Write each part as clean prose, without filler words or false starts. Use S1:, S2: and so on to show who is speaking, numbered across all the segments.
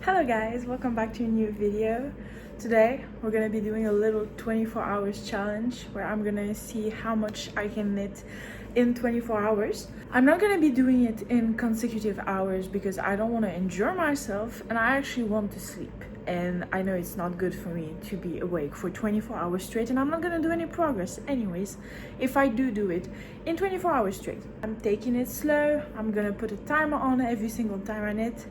S1: Hello guys, welcome back to a new video. Today we're gonna be doing a little 24 hours challenge where I'm gonna see how much I can knit in 24 hours. I'm not gonna be doing it in consecutive hours because I don't want to injure myself and I actually want to sleep. And I know it's not good for me to be awake for 24 hours straight, and I'm not gonna do any progress anyways if I do it in 24 hours straight. I'm taking it slow. I'm gonna put a timer on every single time I knit,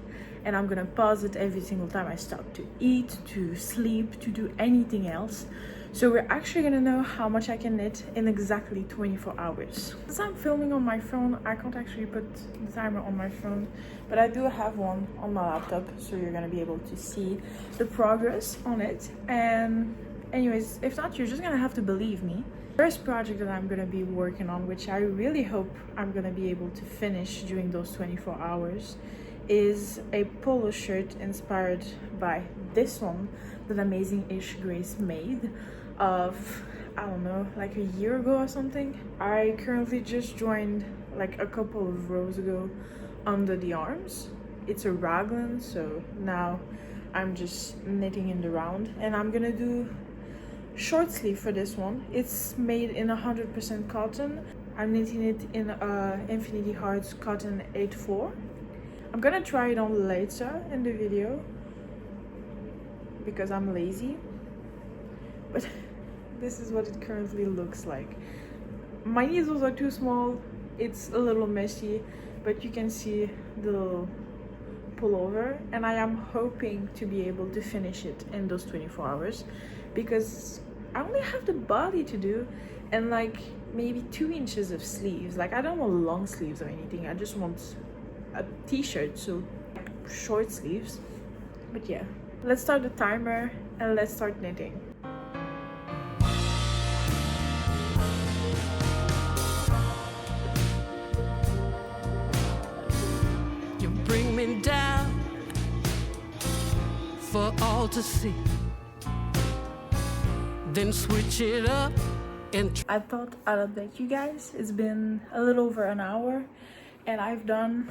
S1: and I'm gonna pause it every single time I stop to eat, to sleep, to do anything else. So we're actually gonna know how much I can knit in exactly 24 hours. Since I'm filming on my phone, I can't actually put the timer on my phone, but I do have one on my laptop, so you're gonna be able to see the progress on it. And anyways, if not, you're just gonna have to believe me. First project that I'm gonna be working on, which I really hope I'm gonna be able to finish during those 24 hours, is a polo shirt inspired by this one that Amazing-ish Grace made of, I don't know, like a year ago or something. I currently just joined like a couple of rows ago under the arms. It's a raglan, so now I'm just knitting in the round, and I'm gonna do short sleeve for this one. It's made in 100% cotton. I'm knitting it in Infinity Hearts cotton 8/4. I'm gonna try it on later in the video because I'm lazy, but this is what it currently looks like. My needles are too small, it's a little messy, but you can see the little pullover, and I am hoping to be able to finish it in those 24 hours because I only have the body to do and like maybe 2 inches of sleeves. Like, I don't want long sleeves or anything, I just want a t-shirt, so short sleeves. But yeah, let's start the timer and let's start knitting.
S2: You bring me down for all to see, then switch it up and
S1: I thought I'd update you guys. It's been a little over an hour and I've done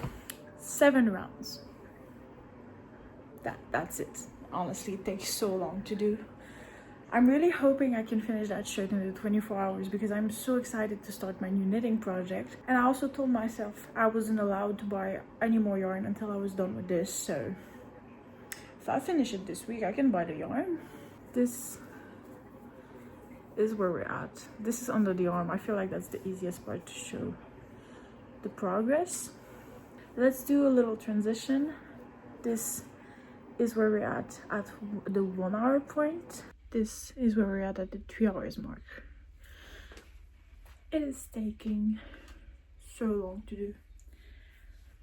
S1: 7 rounds. That's it. Honestly, it takes so long to do. I'm really hoping I can finish that shirt in the 24 hours because I'm so excited to start my new knitting project. And I also told myself I wasn't allowed to buy any more yarn until I was done with this. So if I finish it this week, I can buy the yarn. This is where we're at. This is under the arm. I feel like that's the easiest part to show the progress. Let's do a little transition. This is where we're at the 1 hour point. This is where we're at the 3 hours mark. It is taking so long to do.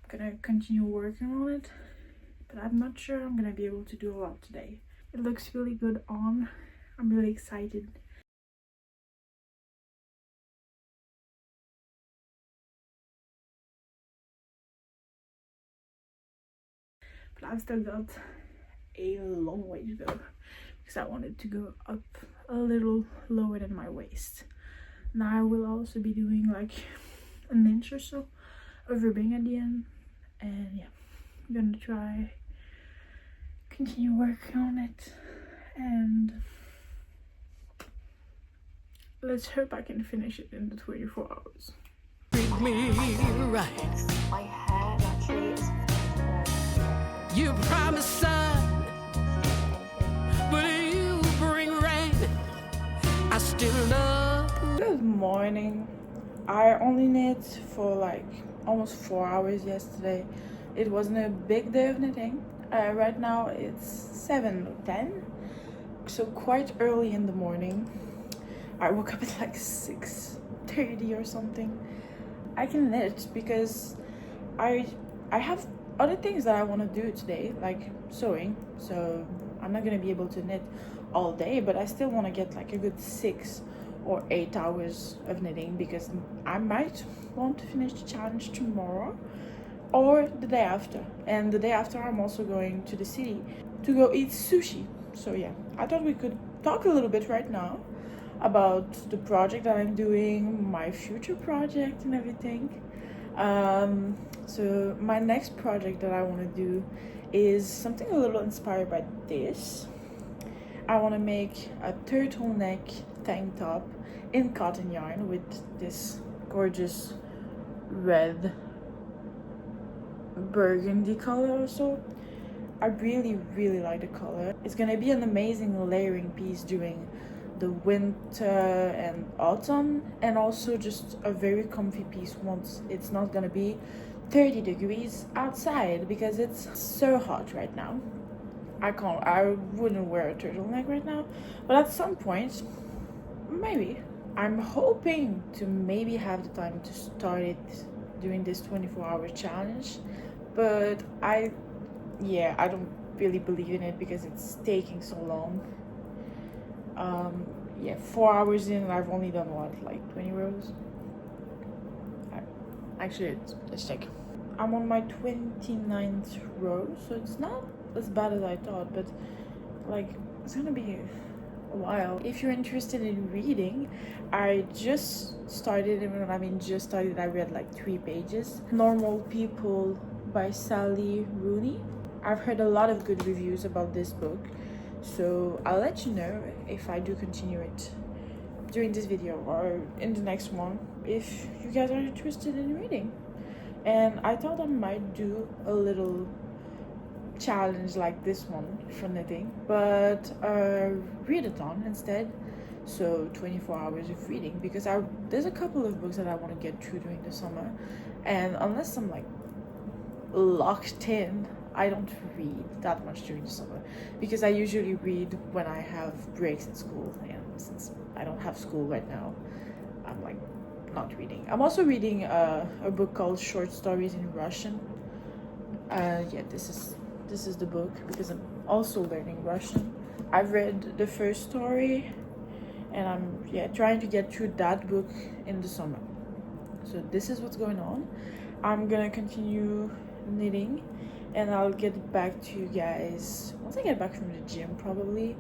S1: I'm gonna continue working on it, but I'm not sure I'm gonna be able to do a lot today. It looks really good on. I'm really excited. But I've still got a long way to go because I wanted to go up a little lower than my waist. Now I will also be doing like an inch or so of ribbing at the end, and yeah, I'm gonna try continue working on it, and let's hope I can finish it in the 24 hours.
S2: treat me right.
S3: My hair actually is
S2: You promise sun, but you bring rain. I still love you.
S1: Good morning. I only knit for like almost 4 hours yesterday. It wasn't a big day of knitting. Right now it's 7:10, so quite early in the morning. I woke up at like 6:30 or something. I can knit because I have other things that I want to do today, like sewing, so I'm not gonna be able to knit all day, but I still want to get like a good 6 or 8 hours of knitting because I might want to finish the challenge tomorrow or the day after. And the day after I'm also going to the city to go eat sushi. So yeah, I thought we could talk a little bit right now about the project that I'm doing, my future project and everything. So my next project that I want to do is something a little inspired by this. I want to make a turtleneck tank top in cotton yarn with this gorgeous red burgundy color also. I really like the color. It's gonna be an amazing layering piece during the winter and autumn, and also just a very comfy piece once it's not gonna be 30 degrees outside, because it's so hot right now. I wouldn't wear a turtleneck right now, but at some point maybe. I'm hoping to maybe have the time to start it doing this 24-hour challenge, but I don't really believe in it because it's taking so long. 4 hours in, I've only done what, like 20 rows? Actually, let's check. I'm on my 29th row, so it's not as bad as I thought, but like it's gonna be a while. If you're interested in reading, I just started, and when I mean just started, I read like 3 pages. Normal People by Sally Rooney. I've heard a lot of good reviews about this book, so I'll let you know if I do continue it during this video or in the next one if you guys are interested in reading. And I thought I might do a little challenge like this one for knitting, but readathon instead. So 24 hours of reading, because there's a couple of books that I want to get through during the summer, and unless I'm like locked in, I don't read that much during the summer, because I usually read when I have breaks at school, and since I don't have school right now, I'm like not reading. I'm also reading a book called Short Stories in Russian. This is the book because I'm also learning Russian. I've read the first story, and I'm trying to get through that book in the summer. So this is what's going on. I'm gonna continue knitting, and I'll get back to you guys once I get back from the gym. Probably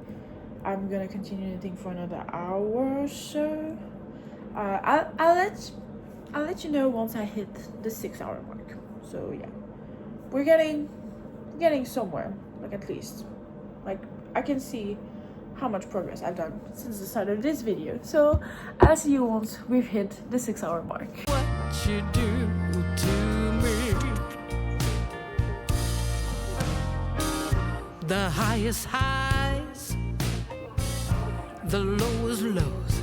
S1: I'm gonna continue knitting for another hour or so. I'll let you know once I hit the 6-hour mark. So yeah, we're getting somewhere, like at least like I can see how much progress I've done since the start of this video. So I'll see you once we've hit the 6-hour mark.
S2: What you do to me, the highest highs, the lowest lows,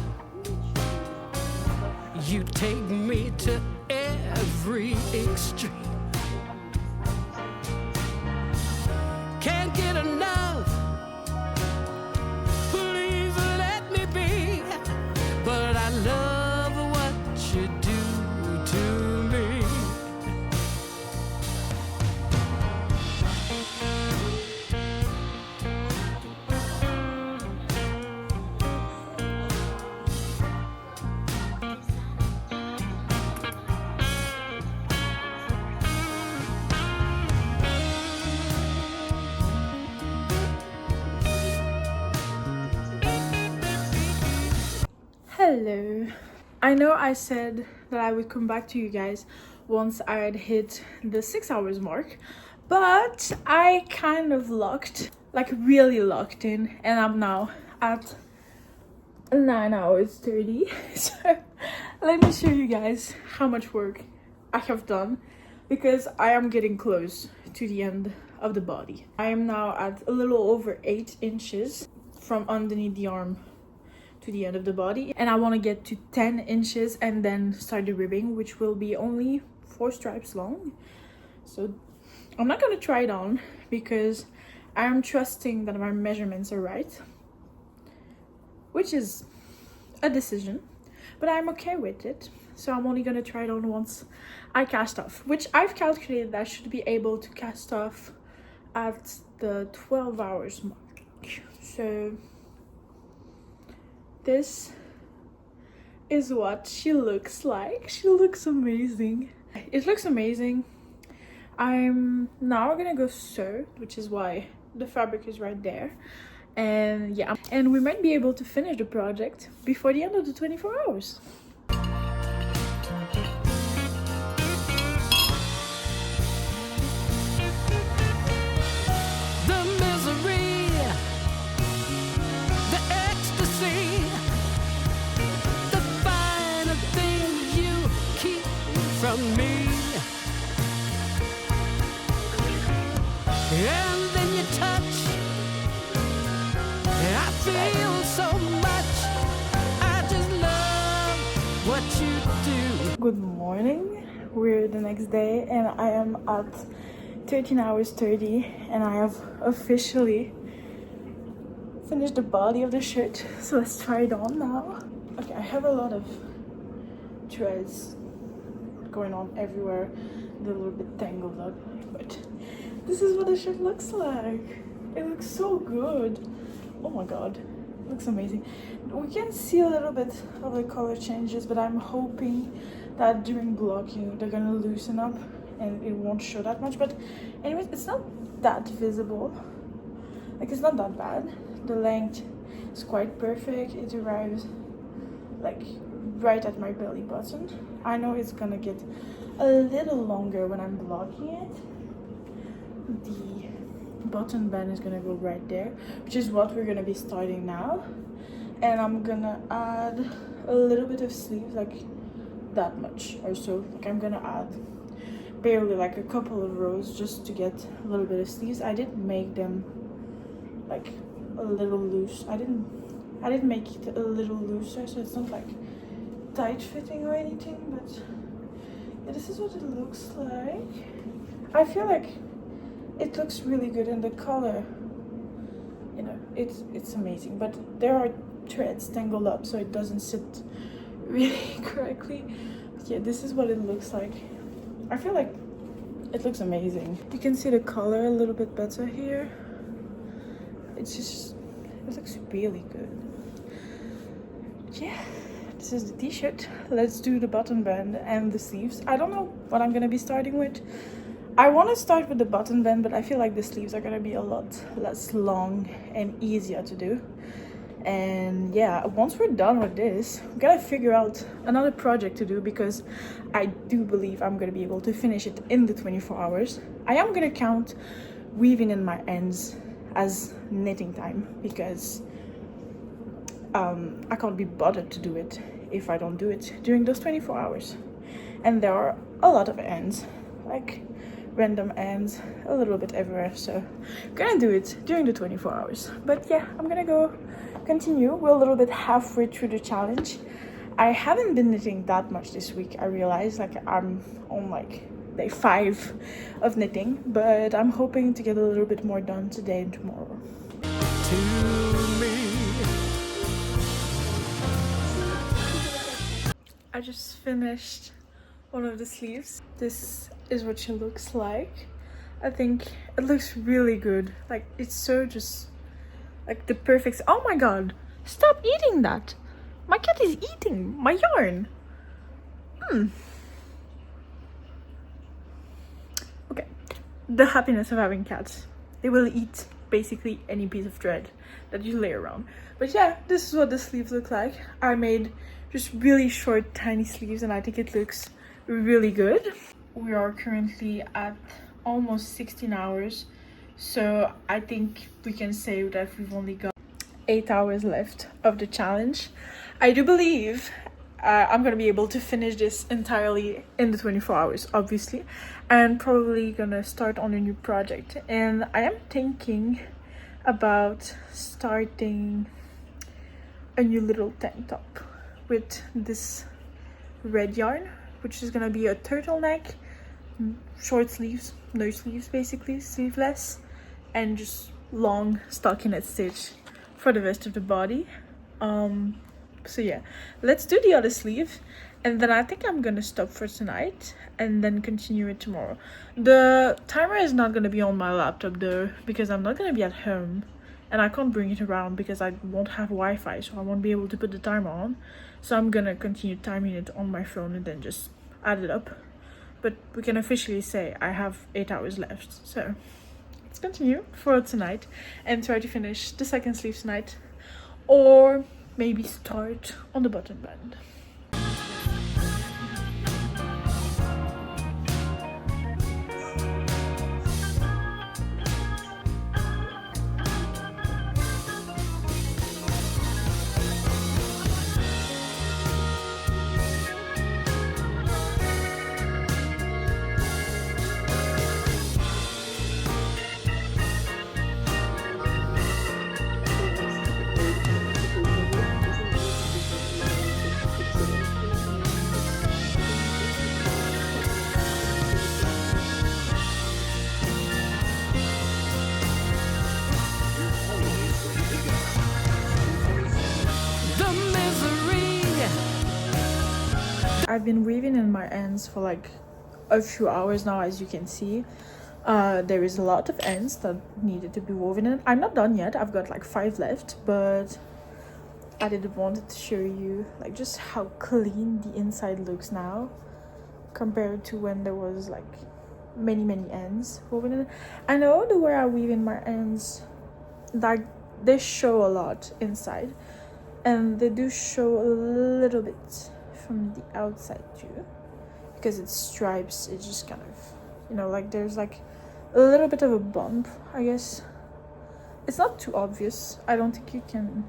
S2: you take me to every extreme. Can't get enough, please let me be, but I love what you do to me.
S1: Hello. I know I said that I would come back to you guys once I had hit the 6 hours mark, but I kind of really locked in, and I'm now at 9 hours 30. So let me show you guys how much work I have done, because I am getting close to the end of the body. I am now at a little over 8 inches from underneath the arm to the end of the body, and I want to get to 10 inches and then start the ribbing, which will be only 4 stripes long. So I'm not going to try it on because I am trusting that my measurements are right, which is a decision, but I'm okay with it. So I'm only going to try it on once I cast off, which I've calculated that I should be able to cast off at the 12 hours mark. So this is what she looks like. She looks amazing. It looks amazing. I'm now gonna go sew, which is why the fabric is right there. And yeah, and we might be able to finish the project before the end of the 24 hours.
S2: and then you touch. I feel so much. I just love what you do.
S1: Good morning. We're the next day and I am at 13 hours 30 and I have officially finished the body of the shirt. So let's try it on now. Okay, I have a lot of threads going on everywhere. They're a little bit tangled up, but this is what the shirt looks like. It looks so good. Oh my god, it looks amazing. We can see a little bit of the color changes, but I'm hoping that during blocking they're gonna loosen up and it won't show that much. But anyways, it's not that visible. Like, it's not that bad. The length is quite perfect. It arrives like right at my belly button. I know it's gonna get a little longer when I'm blocking it. The button band is gonna go right there, which is what we're gonna be starting now. And I'm gonna add a little bit of sleeves, like that much or so. Like, I'm gonna add barely like a couple of rows just to get a little bit of sleeves. I did make them like a little loose. I didn't make it a little looser, so it's not like tight fitting or anything, but yeah, this is what it looks like. I feel like it looks really good, and the color, you know, it's amazing. But there are threads tangled up, so it doesn't sit really correctly. But yeah, this is what it looks like. I feel like it looks amazing. You can see the color a little bit better here. It's just, it looks really good. Yeah, this is the t-shirt. Let's do the button band and the sleeves. I don't know what I'm gonna be starting with. I want to start with the button band, but I feel like the sleeves are gonna be a lot less long and easier to do. And yeah, once we're done with this, I'm gonna figure out another project to do, because I do believe I'm gonna be able to finish it in the 24 hours. I am gonna count weaving in my ends as knitting time, because I can't be bothered to do it if I don't do it during those 24 hours. And there are a lot of ends, like random ends a little bit everywhere, so I'm gonna do it during the 24 hours. But yeah, I'm gonna go continue. We're a little bit halfway through the challenge. I haven't been knitting that much this week. I realized, like, I'm on like day 5 of knitting, but I'm hoping to get a little bit more done today and tomorrow.
S2: To me.
S1: I just finished one of the sleeves. This is what she looks like. I think it looks really good. Like, it's so just like the perfect. Oh my god, stop eating that. My cat is eating my yarn. Okay, the happiness of having cats. They will eat basically any piece of thread that you lay around. But yeah, this is what the sleeves look like. I made just really short tiny sleeves and I think it looks really good. We are currently at almost 16 hours, so I think we can say that we've only got 8 hours left of the challenge. I do believe I'm gonna be able to finish this entirely in the 24 hours, obviously, and probably gonna start on a new project. And I am thinking about starting a new little tank top with this red yarn, which is gonna be a turtleneck, short sleeves, no sleeves, basically sleeveless, and just long stockinette stitch for the rest of the body. So yeah, let's do the other sleeve, and then I think I'm gonna stop for tonight and then continue it tomorrow. The timer is not gonna be on my laptop though, because I'm not gonna be at home and I can't bring it around because I won't have Wi-Fi, so I won't be able to put the timer on. So I'm gonna continue timing it on my phone and then just add it up. But we can officially say I have 8 hours left. So let's continue for tonight and try to finish the second sleeve tonight, or maybe start on the button band. I've been weaving in my ends for like a few hours now, as you can see. There is a lot of ends that needed to be woven in. I'm not done yet. I've got like 5 left, but I did want to show you like just how clean the inside looks now compared to when there was like many ends woven in. I know the way I weave in my ends, like they show a lot inside, and they do show a little bit from the outside too, because it's stripes. It just kind of, you know, like there's like a little bit of a bump, I guess. It's not too obvious. I don't think you can,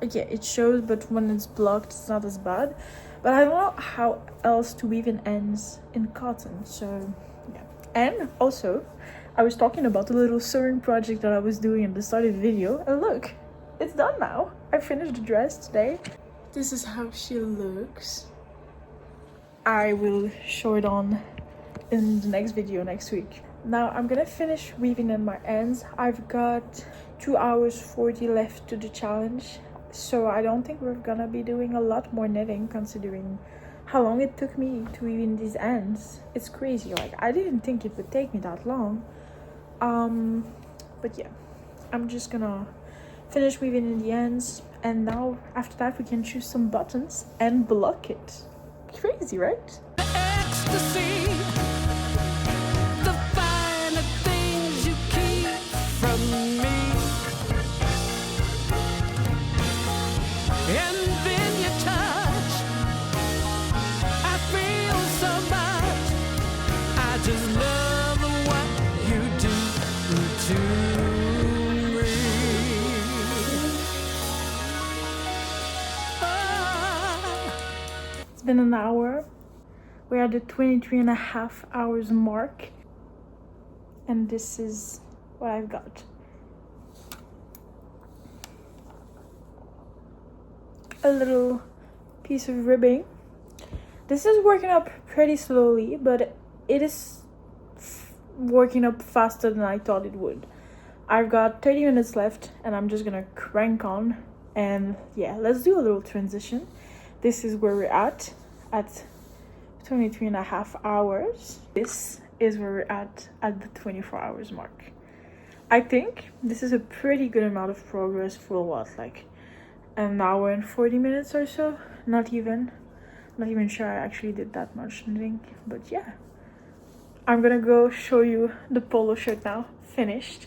S1: like, yeah, it shows, but when it's blocked it's not as bad. But I don't know how else to weave in ends in cotton, so yeah. And also I was talking about the little sewing project that I was doing at the start of the video, and look, it's done now. I finished the dress today. This is how she looks. I will show it on in the next video next week. Now I'm gonna finish weaving in my ends. I've got 2 hours 40 left to the challenge, so I don't think we're gonna be doing a lot more knitting considering how long it took me to weave in these ends. It's crazy. Like, I didn't think it would take me that long. But yeah, I'm just gonna finish weaving in the ends, and now after that we can choose some buttons and block it. Crazy, right?
S2: Ecstasy, the finer things you keep from me, and then your touch, I feel so much. I just love what you do to me. Oh.
S1: It's been an hour. We're at the 23.5 hours mark, and this is what I've got. A little piece of ribbing. This is working up pretty slowly, but it is working up faster than I thought it would. I've got 30 minutes left, and I'm just gonna crank on. And yeah, let's do a little transition. This is where we're at 23.5 hours. This is where we're at the 24 hours mark. I think this is a pretty good amount of progress for what, like an hour and 40 minutes or so. Not even sure I actually did that much knitting, but yeah. I'm gonna go show you the polo shirt now, finished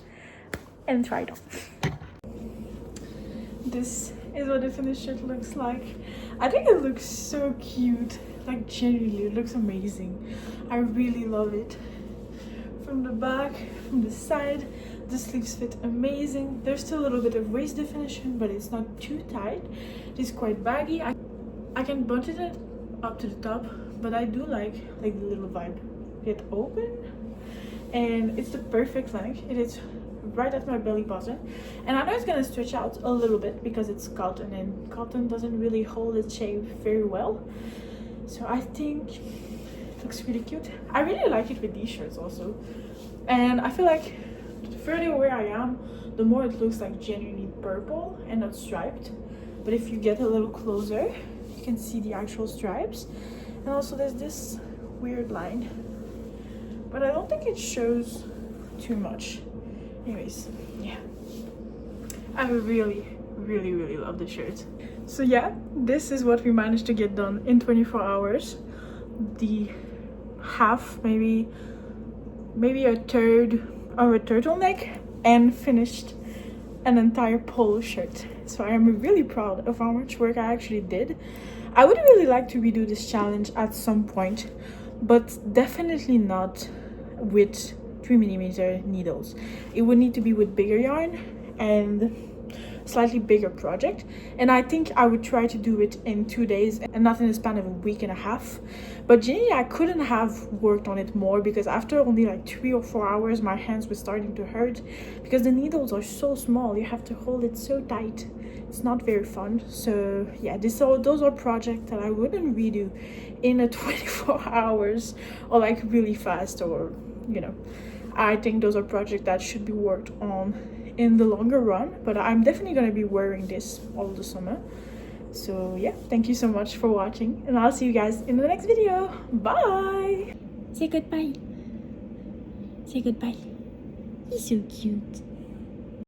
S1: and tried on. This is what the finished shirt looks like. I think it looks so cute. Like, genuinely, it looks amazing. I really love it. From the back, from the side, the sleeves fit amazing. There's still a little bit of waist definition, but it's not too tight. It's quite baggy. I can button it up to the top, but I do like the little vibe. It's open, and it's the perfect length. It is right at my belly button, and I know it's gonna stretch out a little bit because it's cotton, and cotton doesn't really hold its shape very well. So I think it looks really cute. I really like it with these shirts also. And I feel like the further away I am, the more it looks like genuinely purple and not striped. But if you get a little closer, you can see the actual stripes. And also there's this weird line, but I don't think it shows too much. Anyways, yeah. I really love the shirt. So yeah, this is what we managed to get done in 24 hours. The half, maybe a third of a turtleneck, and finished an entire polo shirt. So I am really proud of how much work I actually did. I would really like to redo this challenge at some point, but definitely not with 3mm needles. It would need to be with bigger yarn and slightly bigger project, and I think I would try to do it in 2 days and not in the span of a week and a half. But genuinely, I couldn't have worked on it more, because after only like 3 or 4 hours my hands were starting to hurt because the needles are so small. You have to hold it so tight. It's not very fun. So yeah, those are projects that I wouldn't redo in a 24 hours or like really fast, or you know, I think those are projects that should be worked on in the longer run. But I'm definitely going to be wearing this all the summer, So yeah, thank you so much for watching, and I'll see you guys in the next video. Bye.
S4: Say goodbye. Say goodbye. He's so cute.